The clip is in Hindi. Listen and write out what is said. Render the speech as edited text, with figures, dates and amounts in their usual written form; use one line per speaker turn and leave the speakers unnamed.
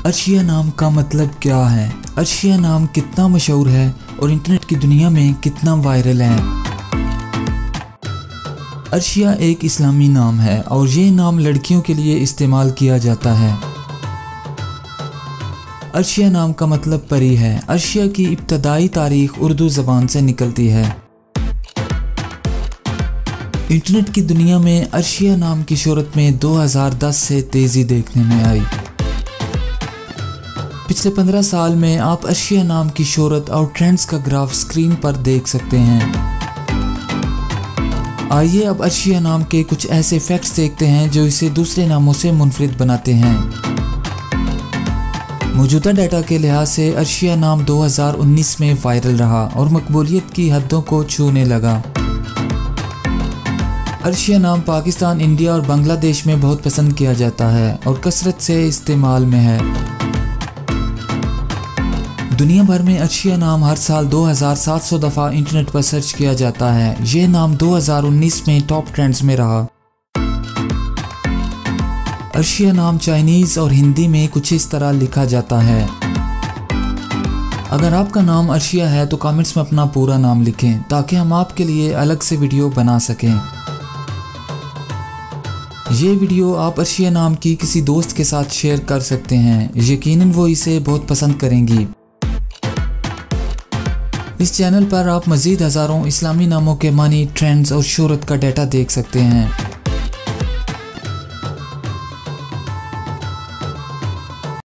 अर्शिया नाम का मतलब क्या है? अर्शिया नाम कितना मशहूर है और इंटरनेट की दुनिया में कितना वायरल है? अर्शिया एक इस्लामी नाम है और ये नाम लड़कियों के लिए इस्तेमाल किया जाता है। अर्शिया नाम का मतलब परी है। अर्शिया की इब्तदाई तारीख उर्दू ज़बान से निकलती है। इंटरनेट की दुनिया में अर्शिया नाम की शोहरत में 2010 से तेज़ी देखने में आई। पिछले 15 साल में आप अर्शिया नाम की शोहरत और ट्रेंड्स का ग्राफ स्क्रीन पर देख सकते हैं। आइए अब अर्शिया नाम के कुछ ऐसे फैक्ट्स देखते हैं जो इसे दूसरे नामों से मुनफरिद बनाते हैं। मौजूदा डाटा के लिहाज से अर्शिया नाम 2019 में वायरल रहा और मकबूलियत की हदों को छूने लगा। अर्शिया नाम पाकिस्तान, इंडिया और बांग्लादेश में बहुत पसंद किया जाता है और कसरत से इस्तेमाल में है। दुनिया भर में अर्शिया नाम हर साल 2700 दफ़ा इंटरनेट पर सर्च किया जाता है। ये नाम 2019 में टॉप ट्रेंड्स में रहा। अर्शिया नाम चाइनीज़ और हिंदी में कुछ इस तरह लिखा जाता है। अगर आपका नाम अर्शिया है तो कमेंट्स में अपना पूरा नाम लिखें ताकि हम आपके लिए अलग से वीडियो बना सकें। ये वीडियो आप अर्शिया नाम की किसी दोस्त के साथ शेयर कर सकते हैं। यकीनन वो इसे बहुत पसंद करेंगी। इस चैनल पर आप मज़ीद हज़ारों इस्लामी नामों के मानी, ट्रेंड्स और शोहरत का डाटा देख सकते हैं।